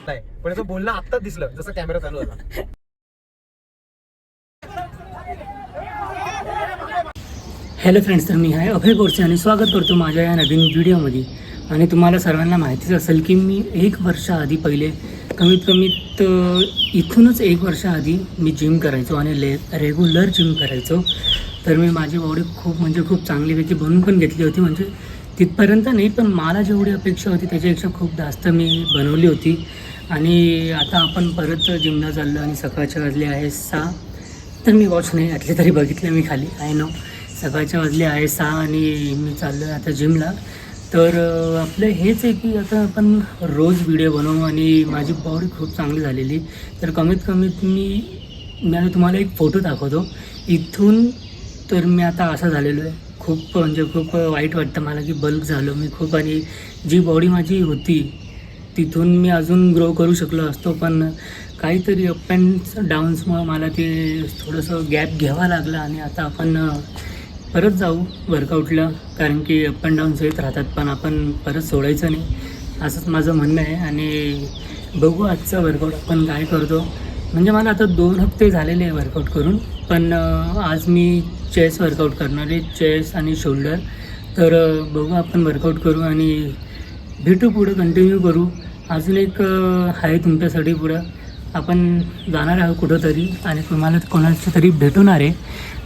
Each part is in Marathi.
नाही, पण असं बोलणं आत्ताच दिसलं जसं कॅमेरा चालू होता. हॅलो फ्रेंड्स, तर मी आहे अभय बोरसे आणि स्वागत करतो माझ्या या नवीन व्हिडिओमध्ये. आणि तुम्हाला सर्वांना माहितीच असेल की मी 1 वर्षाआधी पहिले कमीत इथूनच 1 वर्षाआधी मी जिम करायचो आणि रेग्युलर जिम करायचो. तर मी माझी बॉडी खूप चांगलीपैकी बनवून पण घेतली होती. म्हणजे तिथपर्यंत नाही, पण मला जेवढी अपेक्षा होती त्याच्यापेक्षा खूप जास्त मी बनवली होती. आणि आता आपण परत जिमला चाललो आणि सकाळच्या वाजले आहे 6. तर मी वॉच नाही घातली तरी बघितलं मी खाली, आय नो सकाळच्या वाजले आहे 6 आणि मी चाललो आहे आता जिमला. तर आपलं हेच आहे की आता आपण रोज व्हिडिओ बनवू आणि माझी बॉडी खूप चांगली झालेली. तर कमीत मी आता तुम्हाला एक फोटो दाखवतो इथून. तर मी आता असा झालेलो आहे. खूप वाईट वाटतं मला की बल्क झालो मी खूप. आणि जी बॉडी माझी होती तिथून मी अजून ग्रो करू शकलो असतो, पण काहीतरी अप अँड डाऊन्समुळं मला ते थोडंसं गॅप घ्यावा लागला. आणि आता आपण परत जाऊ वर्कआउटला, कारण की अप अँड डाऊन्स येत राहतात, पण आपण परत सोडायचं नाही असंच माझं म्हणणं आहे. आणि बघू आजचा वर्कआउट आपण काय करतो. म्हणजे मला आता 2 हफ्ते झालेले आहे वर्कआउट करून, पण आज मी चेस्ट वर्कआउट करणार आहे, चेस्ट आणि शोल्डर. तर बघू आपण वर्कआउट करू आणि भेटू, पुढं कंटिन्यू करू. अजून एक आहे तुमच्यासाठी पुढं आपण जाणार आहोत कुठंतरी आणि तुम्हाला कोणाच्या तरी भेटवणार आहे.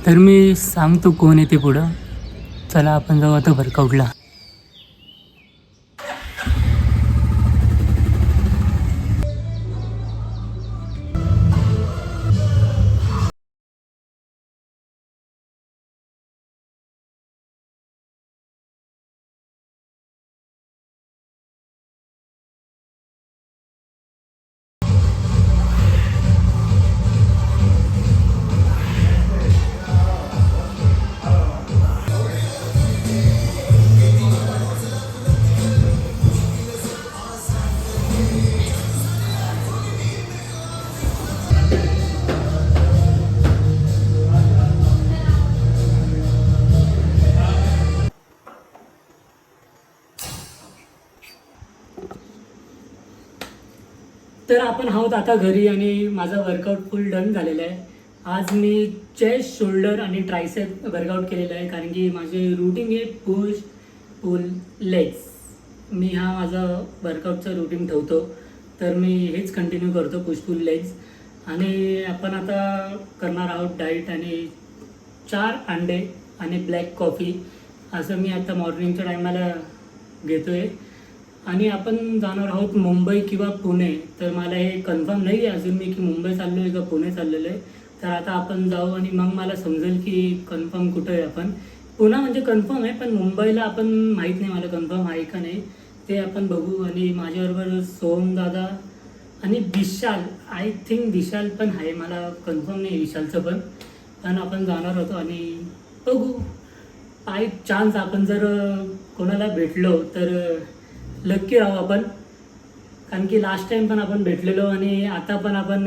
तर मी सांगतो कोण येते पुढं. चला आपण जाऊ आता वर्कआउटला. तर आपण आहोत आता घरी आणि माझा वर्कआउट फुल डन झालेला आहे. आज मी चेस्ट, शोल्डर आणि ट्रायसेप वर्कआउट केलेला आहे, कारण की माझे रूटीन आहे पुश पुल लेग्स. मी हा माझा वर्कआउटचा रूटीन ठेवतो. तर मी हेच कंटिन्यू करतो, पुश पुल लेग्स. आणि आपण आता करणार आहोत डाईट आणि 4 अंडे आणि ब्लॅक कॉफी असं मी आता मॉर्निंगच्या टायमाला घेतो आहे. आणि आपण जाणार आहोत मुंबई किंवा पुणे. तर मला हे कन्फर्म नाही आहे अजून मी की मुंबई चाललो आहे का पुणे चाललेलो आहे. तर आता आपण जाऊ आणि मग मला समजेल की कन्फर्म कुठं आहे आपण. पुणे म्हणजे कन्फर्म आहे, पण मुंबईला आपण माहीत नाही मला कन्फर्म आहे का नाही, ते आपण बघू. आणि माझ्याबरोबर सोहम दादा आणि विशाल, आय थिंक विशाल पण आहे, मला कन्फर्म नाही विशालचं पण आपण जाणार होतो. आणि बघू बाय चान्स आपण जर कोणाला भेटलो तर लक्की राहू आपण, कारण की लास्ट टाइम पण आपण भेटलेलो आणि आता पण आपण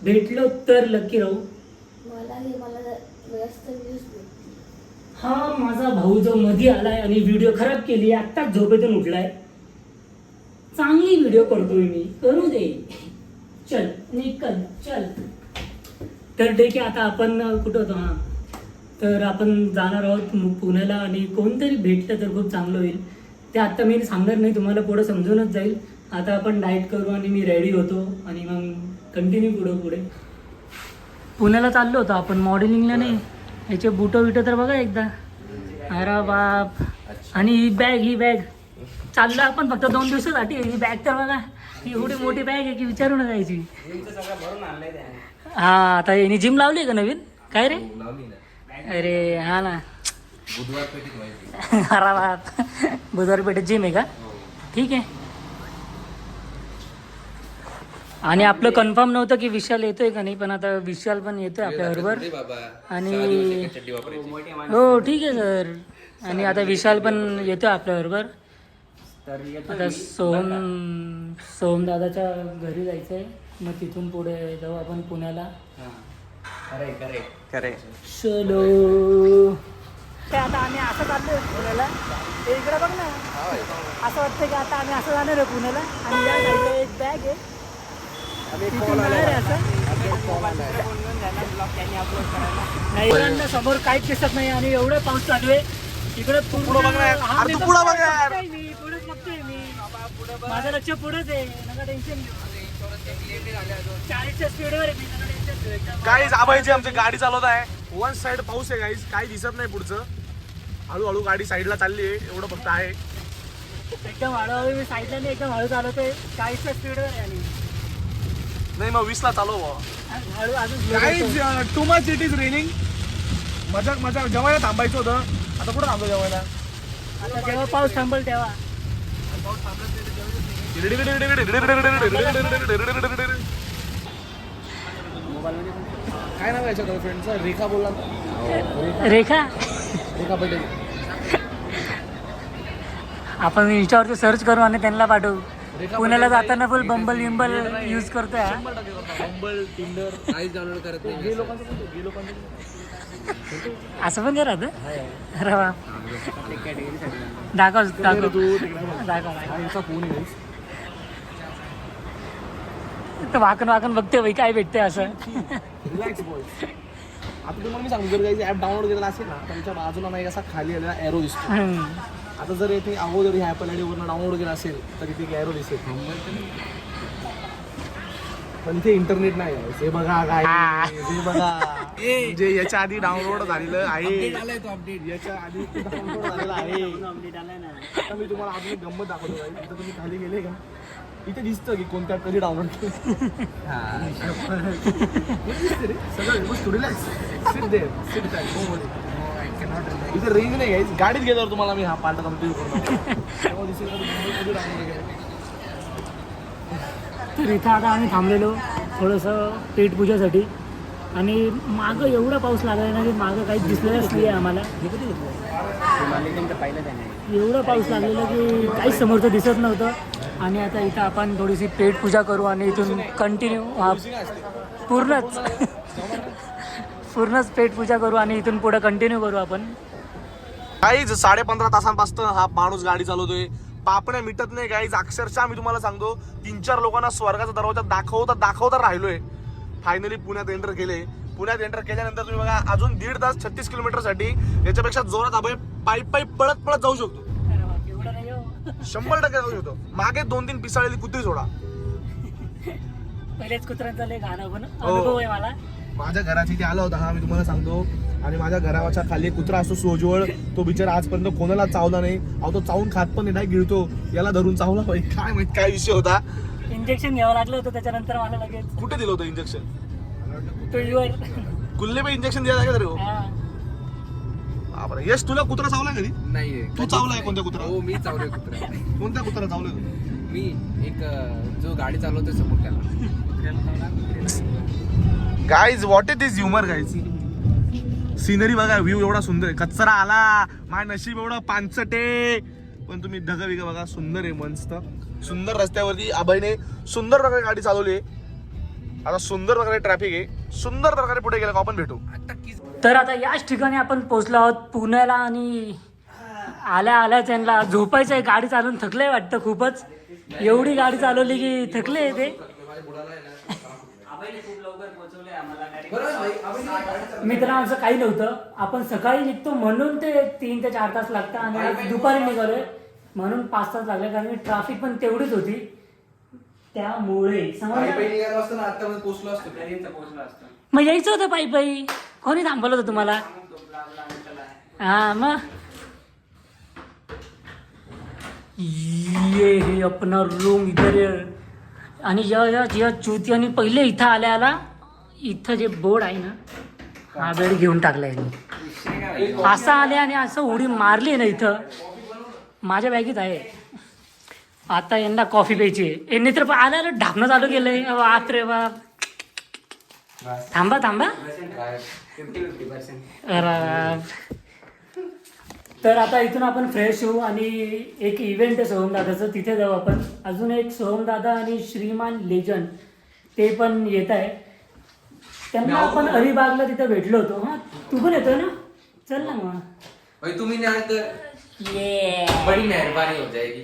भेटलो तर लक्की राहू. हा माझा भाऊ जो मध्ये आलाय आणि व्हिडिओ खराब केली, आत्ताच झोपेतून उठलाय. चांगली व्हिडिओ करतोय मी, करू दे, चल निकल चल. तर ठीक आहे, आता आपण कुठं होतो, हां तर आपण जाणार आहोत पुण्याला. आणि कोणतरी भेटलं तर खूप चांगलं होईल. ते आत्ता मी सांगणार नाही, तुम्हाला पुढं समजूनच जाईल. आता आपण डाईट करू आणि मी रेडी होतो आणि मग कंटिन्यू पुढे पुण्याला चाललो होतो आपण मॉडेलिंगला. नाही याचे बुटं तर बघा एकदा. अरे बाप. आणि ही बॅग चाललो आपण फक्त 2 दिवसासाठी. ही बॅग तर बघा, ही एवढी मोठी बॅग आहे की विचारू न जायची. हा आता यांनी जिम लावली का नवीन, काय रे? अरे हा ना, अरे बाप, बुधवार पेठेत जिम आहे का? ठीक आहे. आणि आपलं कन्फर्म नव्हतं की विशाल येतोय का नाही, पण आता विशाल पण येतोय आपल्याबरोबर. आणि हो ठीक आहे सर. आणि आता विशाल पण येतोय आपल्याबरोबर. आता सोहम दादाच्या घरी जायचं आहे, मग तिथून पुढे जाऊ आपण पुण्याला. चलो. आता आम्ही असं चाललोय पुण्याला. इकडे बघ ना, असं वाटतं की आता आम्ही असं जाणार आहे पुण्याला आणि या साईडला एक बॅग आहे तिथून जाणार आहे असं नाही मुलांना समोर काहीच दिसत नाही आणि एवढं पाऊस चालू आहे इकडे पुढं बघ ना यार. अरे तू पुढं बघ यार. मी पुढेच बघतोय मी माझं लक्ष पुढेच आहे नका टेन्शन घेऊ 40च्या स्पीडवर आहे मी नका टेन्शन घेऊ एकदम गाईज आबाईची आमची गाडी चालवत आहे वन साइड पाऊस आहे गाईज काही दिसत नाही पुढचं हळूहळू गाडी साईडला चालली आहे एवढं फक्त आहे एकदम हळूहळू मी साईडला नाही एकदम हळू चालवतोय 40च्या स्पीडवर आहे आणि नाही मग 20ला चालव हळू अजून guys too much it is raining मजाक मजाक जेवायला थांबायचं होतं आता कुठं थांबतो जेवायला आता जेव्हा पाऊस थांबल तेव्हा काय नाव आहे याच्या गर्लफ्रेंडचं रेखा बोलला रेखा रेखा पटेल आपण इंस्टावरती सर्च करू आणि त्यांना पाठवू रेखा पुण्याला पटेल जाताना फुल बंबल विंबल यूज करतोय हा. बंबल टिंडर काहीच डाउनलोड करत नाही गे लोकांचं असं पण करत अरे वा दाखव दाखव दाखव फोन आहे तर वाकण वाकण बघते बाई काय भेटते असं रिलॅक्स बॉय आता तुम्हाला मी सांगतो जर काही ॲप डाउनलोड केलेला असेल ना तुमच्या बाजूला नाही असा खाली आलेला एरो दिसतो आता जर येथे अगोदर ह्या ॲपल आयडीवरनं डाउनलोड केला असेल तर इथे एरो दिसेल पण इथे इंटरनेट नाही आहे हे बघा काय हे बघा जे याच्या आधी डाउनलोड झालेलं आहे याच्या आधी डाउनलोड झालेलं आहे आता मी तुम्हाला अजून एक गंमत दाखवतो आहे इथं तुम्ही खाली गेले का इथे दिसतं की कोणत्या कधी डाउनलोड केलं इथे रेंज नाही घ्यायची गाडीत गेल्यावर तुम्हाला मी हा पार्ट कंप्लीट करतो तेव्हा दिसेल कधी डाउनलोड केलं तर इथं आता आम्ही थांबलेलो थोडंसं पेट पूजासाठी आणि मागं एवढा पाऊस लागला ना की मागं काहीच दिसलेलंच नाही आहे आम्हाला एवढा पाऊस लागलेला की काहीच समोरचं दिसत नव्हतं आणि आता इथं आपण थोडीशी पेट पूजा करू आणि इथून कंटिन्यू पूर्णच पेट पूजा करू आणि इथून पुढे कंटिन्यू करू आपण काहीच 15.5 तासांपासून हा माणूस गाडी चालवतोय पापण्या मिटत नाही गाईज अक्षरशः मी तुम्हाला सांगतो 3-4 लोकांना स्वर्गाचा दरवाजा दाखवता राहिलोय फायनली पुण्यात एंटर केले पुण्यात एंटर केल्यानंतर तुम्ही बघा अजून 1.5 तास 36 किलोमीटर साठी याच्यापेक्षा जोरात आपण पायी पळत जाऊ शकतो 100% जाऊ शकतो मागे 2-3 पिसाळलेली कुत्री सोडा पहिलेच कुत्र्यांचा लय गाणं पण अनुभव आहे मला माझ्या घराची इथे आला होता हा मी तुम्हाला सांगतो आणि माझ्या घराच्या खाली एक कुत्रा असतो सोजवळ तो बिचारा आजपर्यंत कोणाला चावला नाही अहो तो चावून खात पण नाही गिळतो याला धरून चावला पाहिजे काय माहित काय विषय होता इंजेक्शन घ्यावं लागलं होतं त्याच्यानंतर मला लगेच कुठे दिलं होतं इंजेक्शन पिळीवर कुल्ले पे इंजेक्शन द्यायला लागेल रे हो बापरे यश तुला कुत्रा चावला कधी नाहीये तू चावलाय कोणत्या कुत्रा हो मी चावलोय कुत्रा कोणत्या कुत्रा चावलाय तू मी एक जो गाडी चालवतोय समोर त्याला guys what is this humour guys scenery बघा व्ह्यू एवढा सुंदर आहे कचरा आला माय नशीब एवढं पानसटे पण तुम्ही ढग बिग बघा सुंदर आहे मस्त सुंदर रस्त्यावरती आबाईने सुंदर प्रकारे गाडी चालवली आहे आता सुंदर प्रकारे ट्रॅफिक आहे सुंदर प्रकारे पुढे गेला का आपण भेटू तर आता याच ठिकाणी आपण पोहोचलो आहोत पुण्याला आणि आल्या त्यांना झोपायचं आहे गाडी चालवून थकलंय वाटतं खूपच एवढी गाडी चालवली की थकले ते मित्रांनो काही नव्हतं आपण सकाळी निघतो म्हणून ते 3 ते 4 तास लागतात आणि आज दुपारी निघालोय म्हणून 5 तास लागले कारण ट्रॅफिक पण तेवढीच होती त्यामुळे मग यायचं होतं पायी कोणी थांबवलं होतं तुम्हाला हा मग ये हे अपना रूम इधर आणि या चुतियानी पहिले इथं आल्या इथं जे बोर्ड आहे ना हा बेड घेऊन टाकलाय असा आले आणि असं उडी मारली ना इथं माझ्या बॅगेत आहे आता यांना कॉफी प्यायची आहे यांनी तर आल्या ढापणं चालू केलंय बाप रे बाप थांबा तर आता इथून आपण फ्रेश होऊ आणि एक इव्हेंट आहे सोहमदादाचं तिथे जाऊ आपण अजून एक सोहमदादा आणि श्रीमान लेजंड ते पण येत आहे त्यांना आपण अलिबागला तिथे भेटलो होतो हा तू पण येतोय ना चल ना मग भाई तुम्ही नाही तर ये बड़ी मेहरबानी हो जाएगी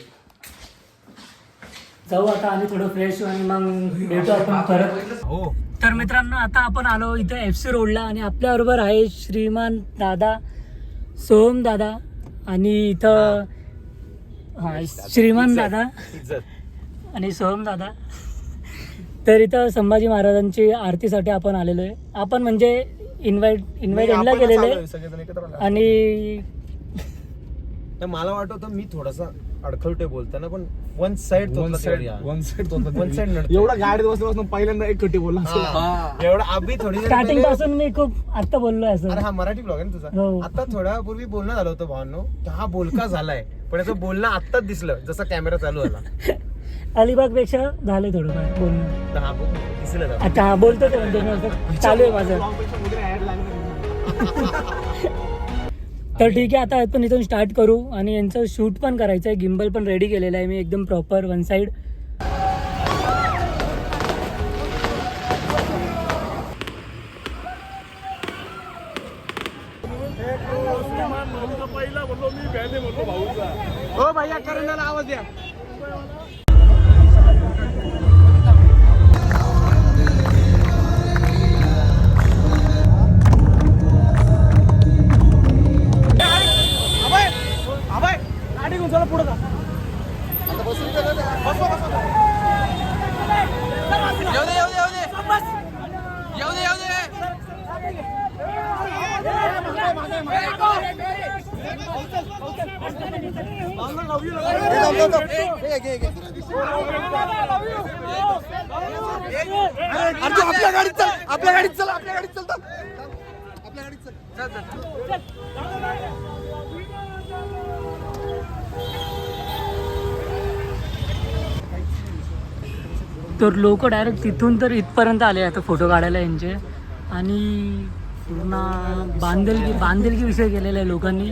जाऊ आता आणि थोडं फ्रेश आणि मग भेटू आपण परत. हो तर मित्रांनो आता आपण आलो इथे FC रोडला आणि आपल्याबरोबर आहे श्रीमान दादा, सोहम दादा आणि इथं श्रीमान दादा आणि सोहम दादा. तर इथं संभाजी महाराजांची आरतीसाठी आपण आलेलो आहे. आपण म्हणजे इन्व्हाइट यांना केलेलं आहे सगळेजण एकत्र आलो. आणि तर मला वाटतं मी थोडासा अडखळतोय बोलताना, पण वन साइड एवढा गाडीत बसून पहिल्यांदा एक कटी बोलला एवढा अभि थोडी देर स्टार्टिंग पहिले- पासून मी खूप आत्ता बोललोय अरे असं. हा मराठी ब्लॉग आहे ना तुझा. हो. आता थोड्या पूर्वी बोलणं झालं होतं भावांनो, तर हा बोलका झालाय, पण याचं बोलणं आत्ताच दिसलं जसा कॅमेरा चालू झाला. अलिबाग पेक्षा झालंय थोडंफार बोलणं. तर हा बघ दिसलं आता. आता हा बोलतो ते म्हणते मी असं चालू आहे माझं. तर ठीक आहे आता आपण इथून स्टार्ट करू आणि यांचं शूट पण करायचं आहे. गिम्बल पण रेडी केलेलं आहे मी एकदम प्रॉपर वन साईड. हो भैया करंडाला आवाज द्या. गाडी घेऊन चला पुढे जा. आपल्या गाडीत चल, आपल्या गाडीत चल, आपल्या गाडीत चल, आपल्या गाडीत चल. तर लोक डायरेक्ट तिथून तर इथपर्यंत आले आता फोटो काढायला यांचे. आणि पूर्ण बांधिलकी विषय केलेला आहे लोकांनी,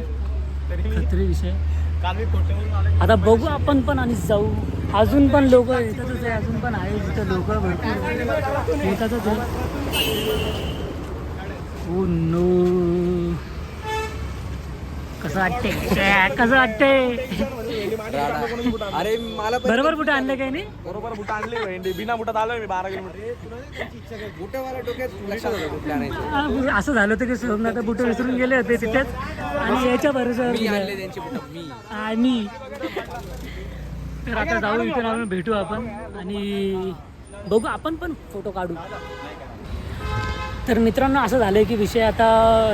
खत्री विषय. आता बघू आपण पण आणि जाऊ. अजून पण लोक येतातच आहे, अजून पण आहे जिथं लोक भरपूर येतातच आहे. ओ नो, कसं वाटते अरे मला पण बरोबर कुठे आणलं काही नाही. बरोबर बुट आणले भेंडी, बिना बुटात आलोय मी 12 किलोमीटर. बुटावाला डोक्यात लक्षात होतं कुठल्या आणायचं. असं झालं होतं की सोमनाथ बुटं विसरून गेले होते तिथेच आणि याच्या भरोश्यावर मी आणले दिलं. त्यांची बुटं मी. आणि तर आता जाऊ इकडे आपण भेटू आपण आणि बघू आपण पण फोटो काढू. तर मित्रांनो असं झालं आहे की विषय आता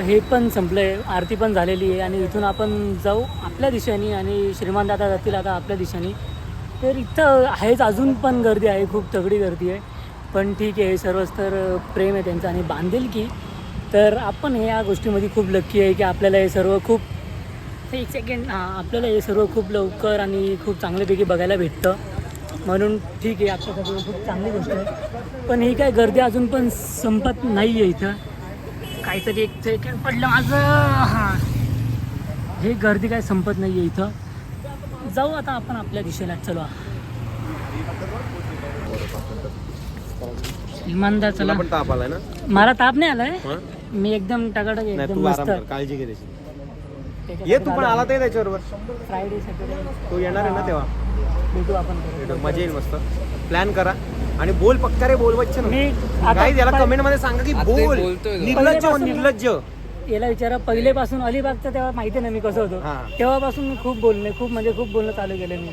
हे पण संपलं आहे, आरती पण झालेली आहे आणि इथून आपण जाऊ आपल्या दिशेने आणि श्रीमान दादा जातील आता आपल्या दिशेने. तर इथं आहेच अजून पण गर्दी आहे, खूप तगडी गर्दी आहे. पण ठीक आहे, सर्वच तर प्रेम आहे त्यांचं आणि बांधिलकी. तर आपण ह्या गोष्टीमध्ये खूप लक्की आहे की आपल्याला हे सर्व खूप एक सेकंड आपल्याला हे सर्व खूप लवकर आणि खूप चांगल्यापैकी बघायला भेटतं. म्हणून ठीक आहे, आपल्यासाठी खूप चांगली गोष्ट आहे. पण ही काय गर्दी अजून पण संपत नाही आहे इथं. काहीतरी एक सेकंड पडलं माझं. हां, हे गर्दी काय संपत नाही आहे इथं. जाऊ आता आपण आपल्या दिशेला. चला इमानदार चला. पण ताप आलाय ना. मला ताप नाही आलाय, मी एकदम टकाटक नाही, एकदम तू मस्त. आराम कर, काळजी घे त्याची. ये तू पण आला तर त्याच्याबरोबर. फ्रायडे सॅटर्डे तू येणार आहे ना तेव्हा भेटू आपण परत. मजा येईल. मस्त प्लॅन करा आणि बोल पक्का रे, बोल बच्चन. मी आता काही याला कमेंट मध्ये सांगा की आता बोल बोलतोय तो. निर्लज्ज हो, निर्लज्ज. याला विचारा पहिलेपासून अलिबागचं तेव्हा माहिती नाही मी कसं होतो. हा. तेव्हापासून मी खूप बोलणं चालू केलं मी.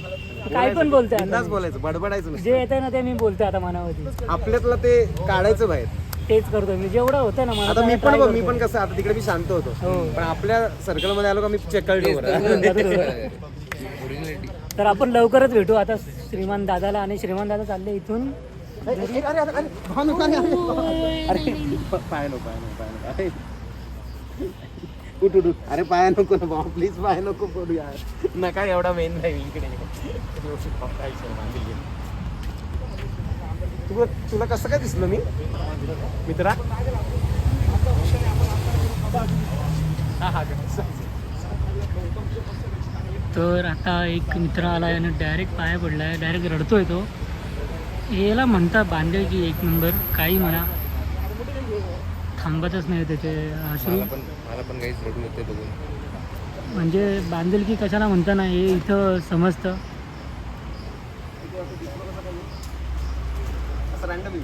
काय पण बोलते आता बिनधास्त मी. बोलायचं, बडबडायचं नसतं. जे येतं ना ते मी बोलते आता मनामध्ये. आपल्यातलं ते काढायचं बाहेर. तेच करतो मी जेवढं होतं ना मला. आता मी try पण मी करतो. पण कसं आता तिकडे मी शांत होतो, हो. पण आपल्या सर्कल मध्ये आलो का मी चेकल ओरिजिनलिटी. तर आपण लवकरच भेटू आता श्रीमान दादाला. आणि श्रीमान दादा चालले इथून. पाय नको उठ उठ. अरे पाया नको ना भाऊ, प्लीज पाय नको पडू यार. नका एवढा मेन नाही इकडे. तुला कसं काय दिसलं मी मित्रा? तर आता एक मित्र आला आहे आणि डायरेक्ट पाया पडला आहे, डायरेक्ट रडतोय तो. याला म्हणतात बांधिलकी एक नंबर. काही म्हणा, थांबतच नाही त्याचे अश्रू. मला पण काहीच रडू येते बघून. म्हणजे बांधिलकी कशाला म्हणता ना हे इथं समजतं. असं रँडमली